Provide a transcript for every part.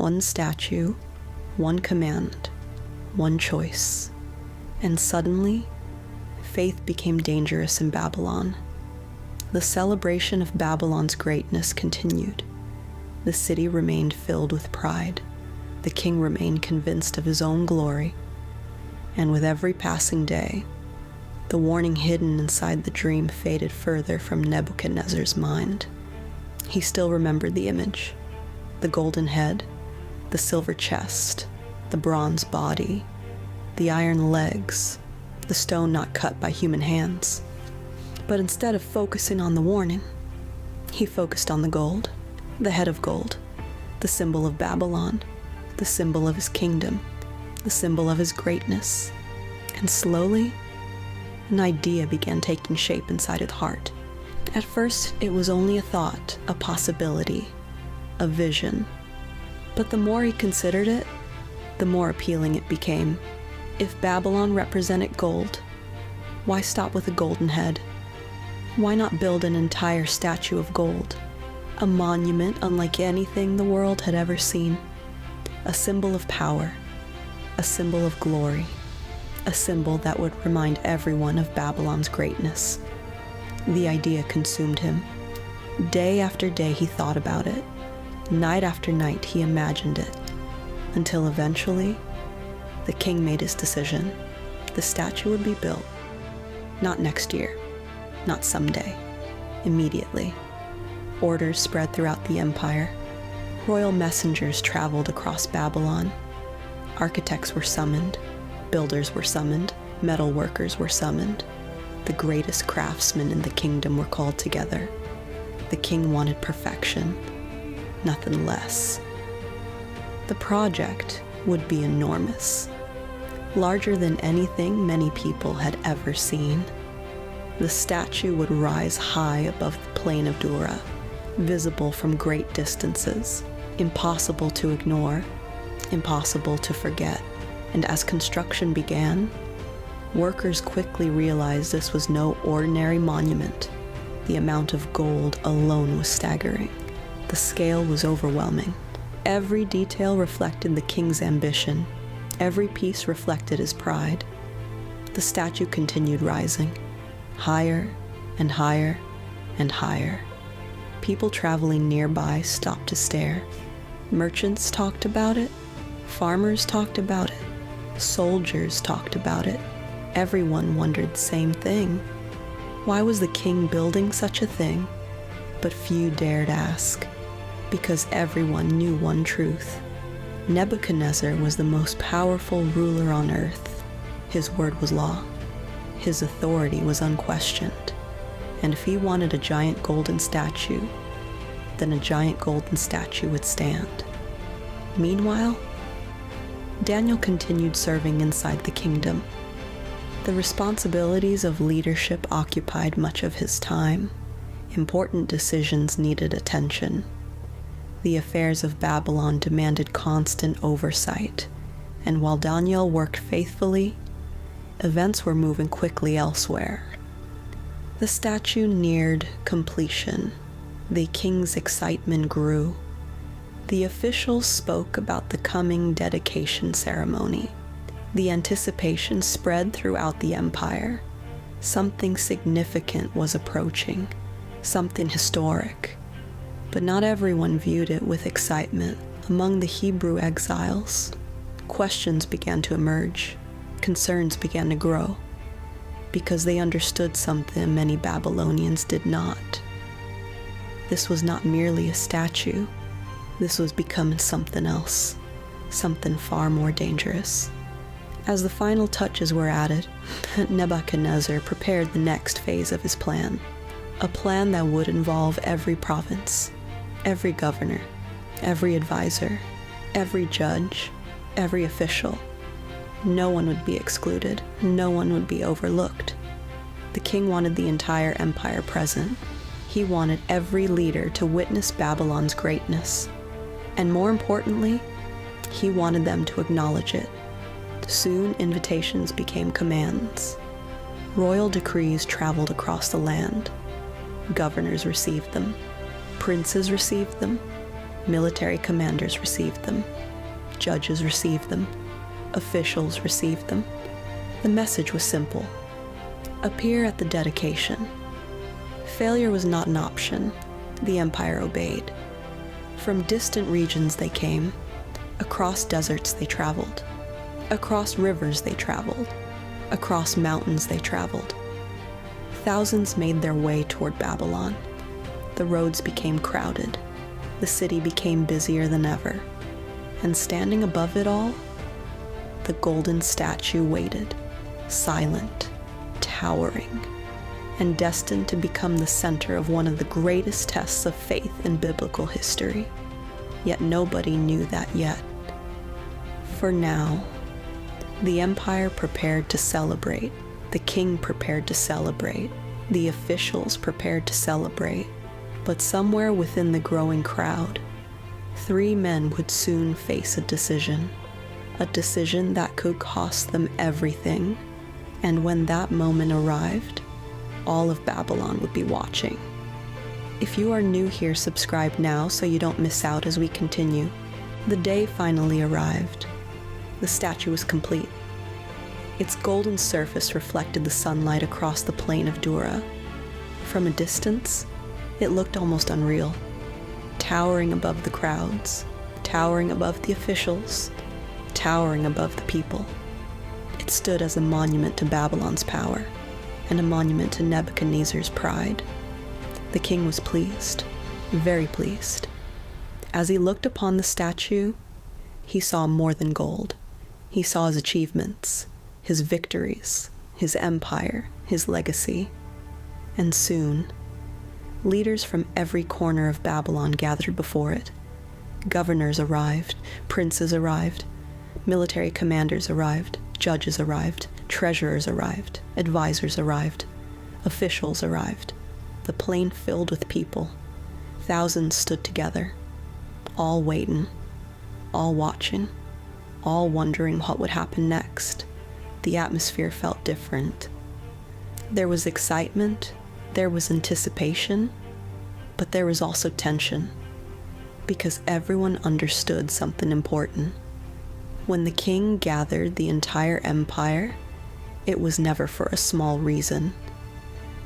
One statue, one command, one choice. And suddenly, faith became dangerous in Babylon. The celebration of Babylon's greatness continued. The city remained filled with pride. The king remained convinced of his own glory. And with every passing day, the warning hidden inside the dream faded further from Nebuchadnezzar's mind. He still remembered the image, the golden head, the silver chest, the bronze body, the iron legs, the stone not cut by human hands. But instead of focusing on the warning, he focused on the gold, the head of gold, the symbol of Babylon, the symbol of his kingdom, the symbol of his greatness. And slowly, an idea began taking shape inside his heart. At first, it was only a thought, a possibility, a vision. But the more he considered it, the more appealing it became. If Babylon represented gold, why stop with a golden head? Why not build an entire statue of gold? A monument unlike anything the world had ever seen. A symbol of power, a symbol of glory, a symbol that would remind everyone of Babylon's greatness. The idea consumed him. Day after day he thought about it. Night after night he imagined it. Until eventually, the king made his decision. The statue would be built. Not next year, not someday, immediately. Orders spread throughout the empire. Royal messengers traveled across Babylon. Architects were summoned. Builders were summoned. Metal workers were summoned. The greatest craftsmen in the kingdom were called together. The king wanted perfection, nothing less. The project would be enormous, larger than anything many people had ever seen. The statue would rise high above the plain of Dura, visible from great distances, impossible to ignore, impossible to forget. And as construction began, workers quickly realized this was no ordinary monument. The amount of gold alone was staggering. The scale was overwhelming. Every detail reflected the king's ambition. Every piece reflected his pride. The statue continued rising, higher and higher and higher. People traveling nearby stopped to stare. Merchants talked about it. Farmers talked about it. Soldiers talked about it. Everyone wondered the same thing. Why was the king building such a thing? But few dared ask, because everyone knew one truth. Nebuchadnezzar was the most powerful ruler on earth. His word was law. His authority was unquestioned. And if he wanted a giant golden statue, then a giant golden statue would stand. Meanwhile, Daniel continued serving inside the kingdom. The responsibilities of leadership occupied much of his time. Important decisions needed attention. The affairs of Babylon demanded constant oversight, and while Daniel worked faithfully, events were moving quickly elsewhere. The statue neared completion. The king's excitement grew. The officials spoke about the coming dedication ceremony. The anticipation spread throughout the empire. Something significant was approaching, something historic. But not everyone viewed it with excitement. Among the Hebrew exiles, questions began to emerge. Concerns began to grow, because they understood something many Babylonians did not. This was not merely a statue. This was becoming something else, something far more dangerous. As the final touches were added, Nebuchadnezzar prepared the next phase of his plan, a plan that would involve every province, every governor, every advisor, every judge, every official. No one would be excluded. No one would be overlooked. The king wanted the entire empire present. He wanted every leader to witness Babylon's greatness. And more importantly, he wanted them to acknowledge it. Soon, invitations became commands. Royal decrees traveled across the land. Governors received them. Princes received them. Military commanders received them. Judges received them. Officials received them. The message was simple. Appear at the dedication. Failure was not an option. The empire obeyed. From distant regions they came. Across deserts they traveled. Across rivers they traveled. Across mountains they traveled. Thousands made their way toward Babylon. The roads became crowded. The city became busier than ever. And standing above it all, the golden statue waited, silent, towering, and destined to become the center of one of the greatest tests of faith in biblical history. Yet nobody knew that yet. For now, the empire prepared to celebrate, the king prepared to celebrate, the officials prepared to celebrate, but somewhere within the growing crowd, 3 men would soon face a decision that could cost them everything, and when that moment arrived, all of Babylon would be watching. If you are new here, subscribe now so you don't miss out as we continue. The day finally arrived. The statue was complete. Its golden surface reflected the sunlight across the plain of Dura. From a distance, it looked almost unreal, towering above the crowds, towering above the officials, towering above the people. It stood as a monument to Babylon's power and a monument to Nebuchadnezzar's pride. The king was pleased, very pleased. As he looked upon the statue, he saw more than gold. He saw his achievements, his victories, his empire, his legacy. And soon, leaders from every corner of Babylon gathered before it. Governors arrived, princes arrived, military commanders arrived, judges arrived, treasurers arrived, advisors arrived, officials arrived. The plain filled with people. Thousands stood together, all waiting, all watching, all wondering what would happen next. The atmosphere felt different. There was excitement, there was anticipation, but there was also tension, because everyone understood something important. When the king gathered the entire empire, it was never for a small reason.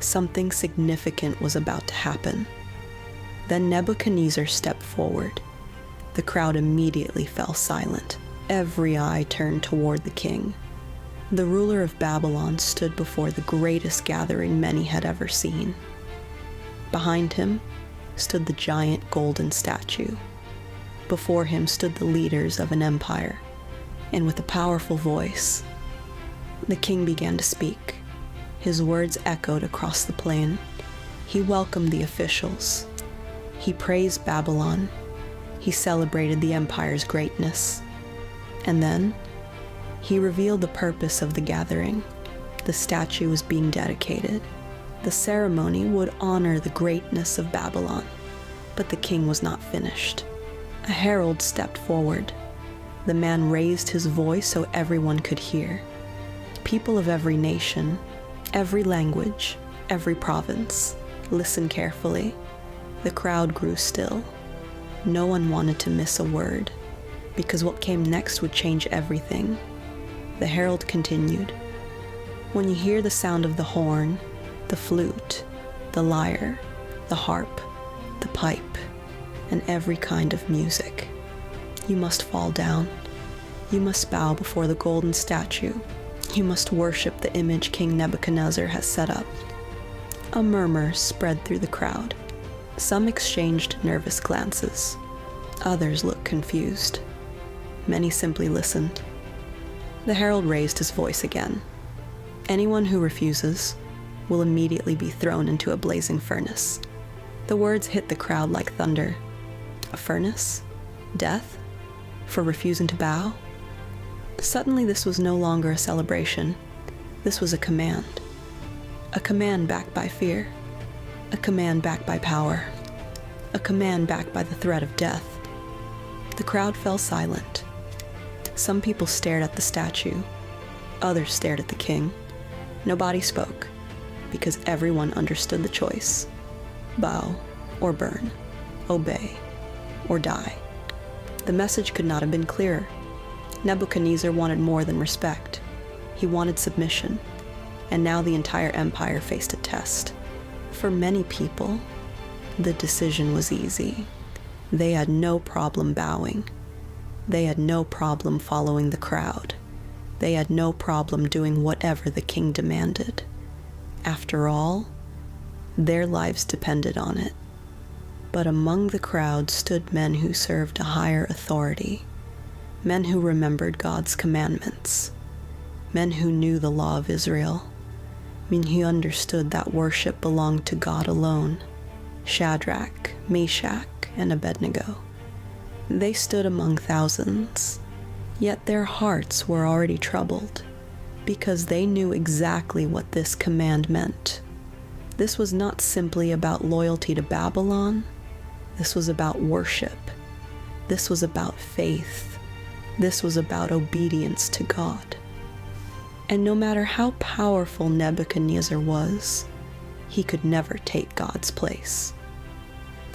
Something significant was about to happen. Then Nebuchadnezzar stepped forward. The crowd immediately fell silent. Every eye turned toward the king. The ruler of Babylon stood before the greatest gathering many had ever seen. Behind him stood the giant golden statue. Before him stood the leaders of an empire, and with a powerful voice, the king began to speak. His words echoed across the plain. He welcomed the officials. He praised Babylon. He celebrated the empire's greatness. And then, he revealed the purpose of the gathering. The statue was being dedicated. The ceremony would honor the greatness of Babylon. But the king was not finished. A herald stepped forward. The man raised his voice so everyone could hear. People of every nation, every language, every province, listen carefully. The crowd grew still. No one wanted to miss a word, because what came next would change everything. The herald continued. When you hear the sound of the horn, the flute, the lyre, the harp, the pipe, and every kind of music, you must fall down. You must bow before the golden statue. You must worship the image King Nebuchadnezzar has set up. A murmur spread through the crowd. Some exchanged nervous glances. Others looked confused. Many simply listened. The herald raised his voice again. Anyone who refuses will immediately be thrown into a blazing furnace. The words hit the crowd like thunder. A furnace? Death? For refusing to bow? Suddenly this was no longer a celebration. This was a command. A command backed by fear. A command backed by power. A command backed by the threat of death. The crowd fell silent. Some people stared at the statue. Others stared at the king. Nobody spoke, because everyone understood the choice. Bow or burn. Obey or die. The message could not have been clearer. Nebuchadnezzar wanted more than respect. He wanted submission, and now the entire empire faced a test. For many people, the decision was easy. They had no problem bowing. They had no problem following the crowd. They had no problem doing whatever the king demanded. After all, their lives depended on it. But among the crowd stood men who served a higher authority, men who remembered God's commandments, men who knew the law of Israel, men who understood that worship belonged to God alone. Shadrach, Meshach, and Abednego. They stood among thousands, yet their hearts were already troubled, because they knew exactly what this command meant. This was not simply about loyalty to Babylon. This was about worship. This was about faith. This was about obedience to God. And no matter how powerful Nebuchadnezzar was, he could never take God's place.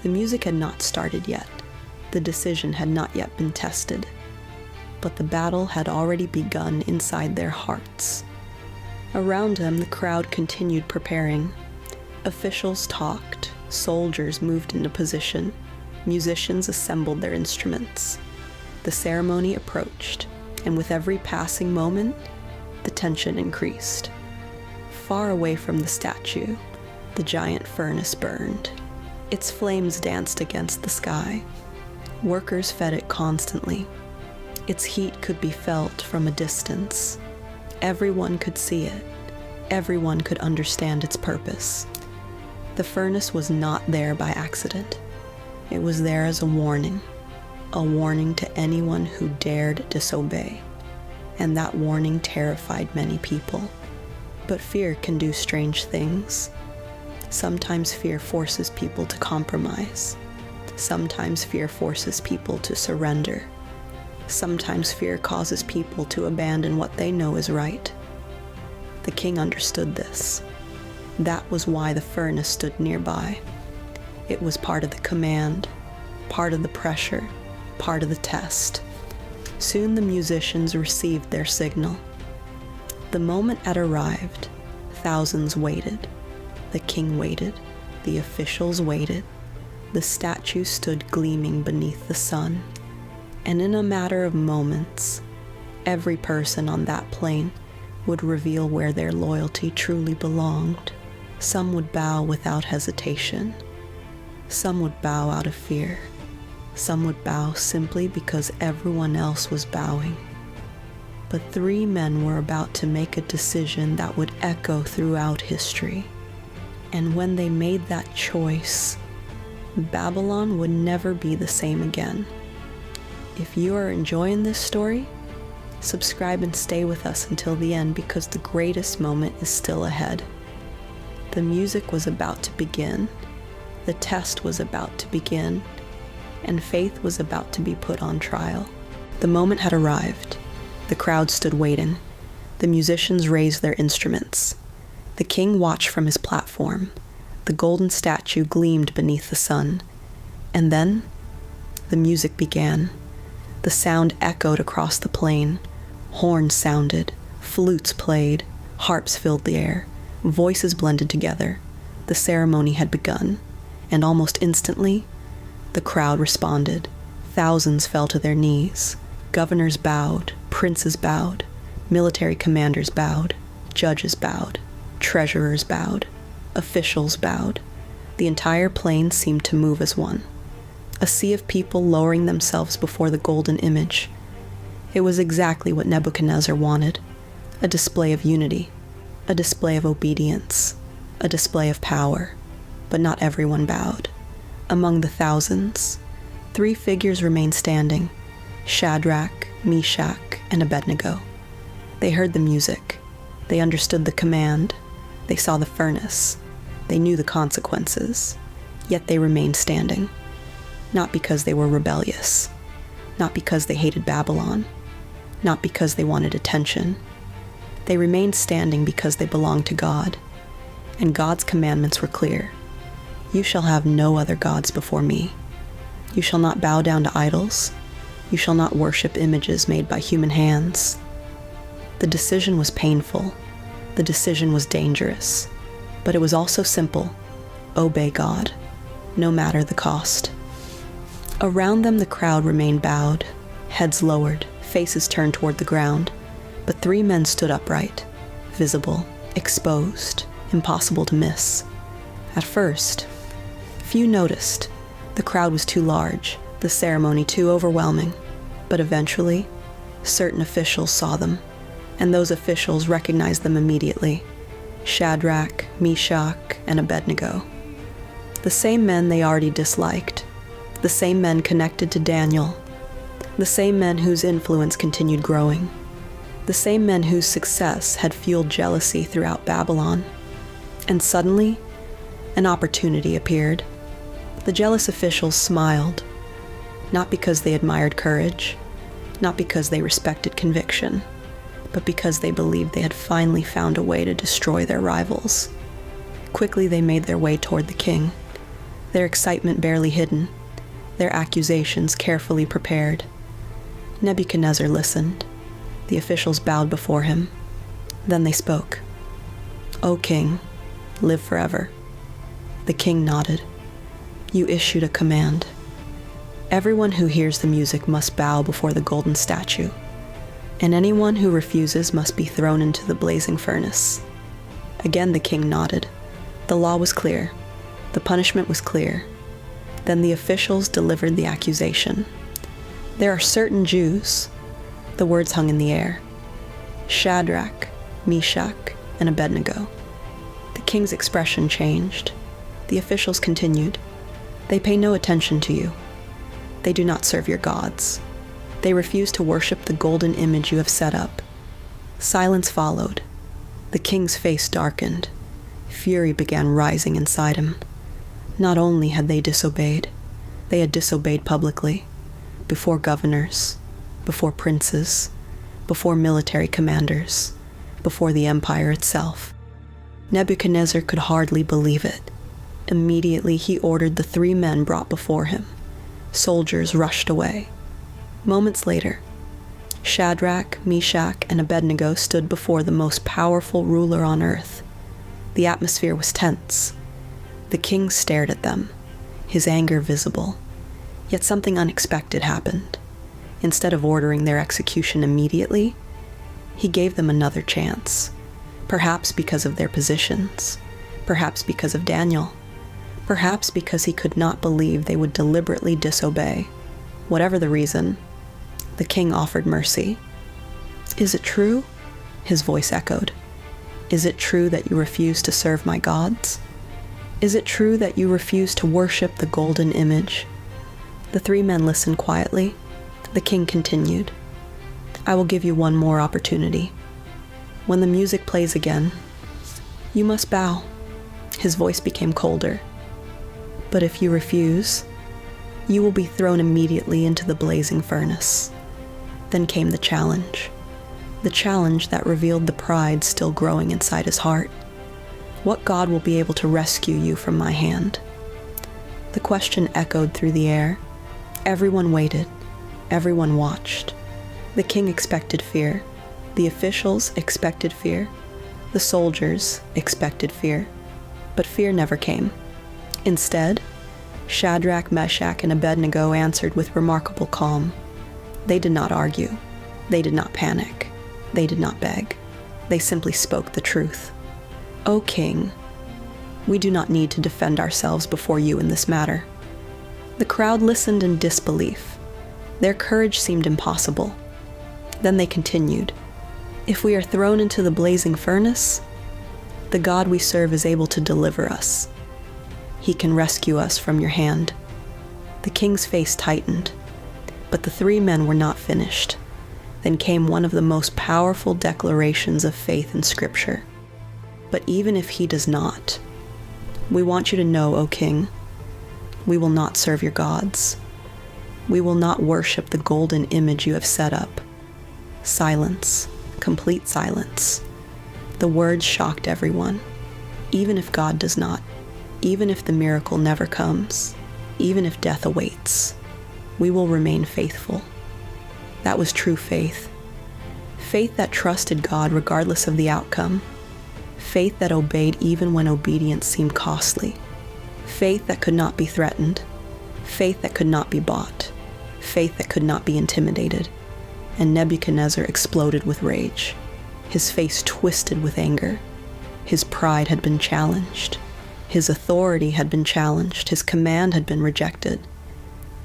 The music had not started yet. The decision had not yet been tested. But the battle had already begun inside their hearts. Around them, the crowd continued preparing. Officials talked, soldiers moved into position, musicians assembled their instruments. The ceremony approached, and with every passing moment, the tension increased. Far away from the statue, the giant furnace burned. Its flames danced against the sky. Workers fed it constantly. Its heat could be felt from a distance. Everyone could see it. Everyone could understand its purpose. The furnace was not there by accident. It was there as a warning to anyone who dared disobey. And that warning terrified many people. But fear can do strange things. Sometimes fear forces people to compromise. Sometimes fear forces people to surrender. Sometimes fear causes people to abandon what they know is right. The king understood this. That was why the furnace stood nearby. It was part of the command, part of the pressure, part of the test. Soon the musicians received their signal. The moment had arrived. Thousands waited. The king waited. The officials waited. The statue stood gleaming beneath the sun. And in a matter of moments, every person on that plain would reveal where their loyalty truly belonged. Some would bow without hesitation. Some would bow out of fear. Some would bow simply because everyone else was bowing. But 3 men were about to make a decision that would echo throughout history. And when they made that choice, Babylon would never be the same again. If you are enjoying this story, subscribe and stay with us until the end, because the greatest moment is still ahead. The music was about to begin, the test was about to begin, and faith was about to be put on trial. The moment had arrived. The crowd stood waiting. The musicians raised their instruments. The king watched from his platform. The golden statue gleamed beneath the sun. And then, the music began. The sound echoed across the plain. Horns sounded, flutes played, harps filled the air, voices blended together. The ceremony had begun, and almost instantly, the crowd responded. Thousands fell to their knees. Governors bowed, princes bowed, military commanders bowed, judges bowed, treasurers bowed, officials bowed. The entire plain seemed to move as one. A sea of people lowering themselves before the golden image. It was exactly what Nebuchadnezzar wanted. A display of unity, a display of obedience, a display of power. But not everyone bowed. Among the thousands, 3 figures remained standing: Shadrach, Meshach, and Abednego. They heard the music. They understood the command. They saw the furnace. They knew the consequences. Yet they remained standing. Not because they were rebellious. Not because they hated Babylon. Not because they wanted attention. They remained standing because they belonged to God. And God's commandments were clear. You shall have no other gods before me. You shall not bow down to idols. You shall not worship images made by human hands. The decision was painful. The decision was dangerous. But it was also simple. Obey God, no matter the cost. Around them the crowd remained bowed, heads lowered, faces turned toward the ground. But 3 men stood upright, visible, exposed, impossible to miss. At first, few noticed. The crowd was too large, the ceremony too overwhelming. But eventually, certain officials saw them, and those officials recognized them immediately. Shadrach, Meshach, and Abednego. The same men they already disliked. The same men connected to Daniel. The same men whose influence continued growing. The same men whose success had fueled jealousy throughout Babylon. And suddenly, an opportunity appeared. The jealous officials smiled, not because they admired courage, not because they respected conviction, but because they believed they had finally found a way to destroy their rivals. Quickly they made their way toward the king, their excitement barely hidden, their accusations carefully prepared. Nebuchadnezzar listened. The officials bowed before him. Then they spoke. "O king, live forever." The king nodded. "You issued a command. Everyone who hears the music must bow before the golden statue, and anyone who refuses must be thrown into the blazing furnace." Again the king nodded. The law was clear. The punishment was clear. Then the officials delivered the accusation. "There are certain Jews." The words hung in the air. Shadrach, Meshach, and Abednego. The king's expression changed. The officials continued. "They pay no attention to you. They do not serve your gods. They refuse to worship the golden image you have set up." Silence followed. The king's face darkened. Fury began rising inside him. Not only had they disobeyed, they had disobeyed publicly, before governors, before princes, before military commanders, before the empire itself. Nebuchadnezzar could hardly believe it. Immediately he ordered the 3 men brought before him. Soldiers rushed away. Moments later, Shadrach, Meshach, and Abednego stood before the most powerful ruler on earth. The atmosphere was tense. The king stared at them, his anger visible. Yet something unexpected happened. Instead of ordering their execution immediately, he gave them another chance. Perhaps because of their positions. Perhaps because of Daniel. Perhaps because he could not believe they would deliberately disobey. Whatever the reason, the king offered mercy. "Is it true?" his voice echoed. "Is it true that you refuse to serve my gods? Is it true that you refuse to worship the golden image?" The 3 men listened quietly. The king continued. "I will give you one more opportunity. When the music plays again, you must bow." His voice became colder. "But if you refuse, you will be thrown immediately into the blazing furnace." Then came the challenge that revealed the pride still growing inside his heart. What God will be able to rescue you from my hand? The question echoed through the air. Everyone waited. Everyone watched. The king expected fear. The officials expected fear. The soldiers expected fear. But fear never came. Instead, Shadrach, Meshach, and Abednego answered with remarkable calm. They did not argue. They did not panic. They did not beg. They simply spoke the truth. "O king, we do not need to defend ourselves before you in this matter." The crowd listened in disbelief. Their courage seemed impossible. Then they continued. "If we are thrown into the blazing furnace, the God we serve is able to deliver us. He can rescue us from your hand." The king's face tightened. But the 3 men were not finished. Then came one of the most powerful declarations of faith in Scripture. "But even if he does not, we want you to know, O king, we will not serve your gods. We will not worship the golden image you have set up." Silence, complete silence. The words shocked everyone. Even if God does not, even if the miracle never comes, even if death awaits, we will remain faithful. That was true faith. Faith that trusted God regardless of the outcome. Faith that obeyed even when obedience seemed costly. Faith that could not be threatened. Faith that could not be bought. Faith that could not be intimidated. And Nebuchadnezzar exploded with rage. His face twisted with anger. His pride had been challenged. His authority had been challenged. His command had been rejected.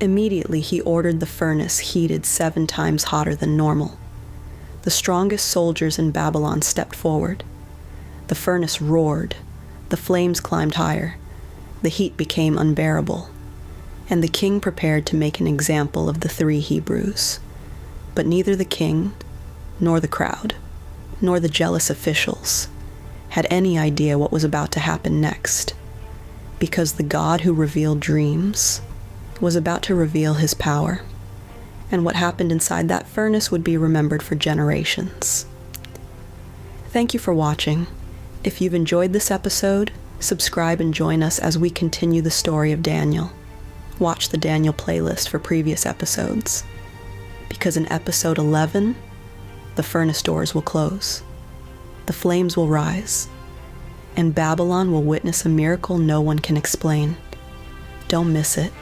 Immediately, he ordered the furnace heated 7 times hotter than normal. The strongest soldiers in Babylon stepped forward. The furnace roared. The flames climbed higher. The heat became unbearable. And the king prepared to make an example of the 3 Hebrews. But neither the king, nor the crowd, nor the jealous officials had any idea what was about to happen next, because the God who revealed dreams was about to reveal his power, and what happened inside that furnace would be remembered for generations. Thank you for watching. If you've enjoyed this episode, subscribe and join us as we continue the story of Daniel. Watch the Daniel playlist for previous episodes, because in episode 11, the furnace doors will close, the flames will rise, and Babylon will witness a miracle no one can explain. Don't miss it.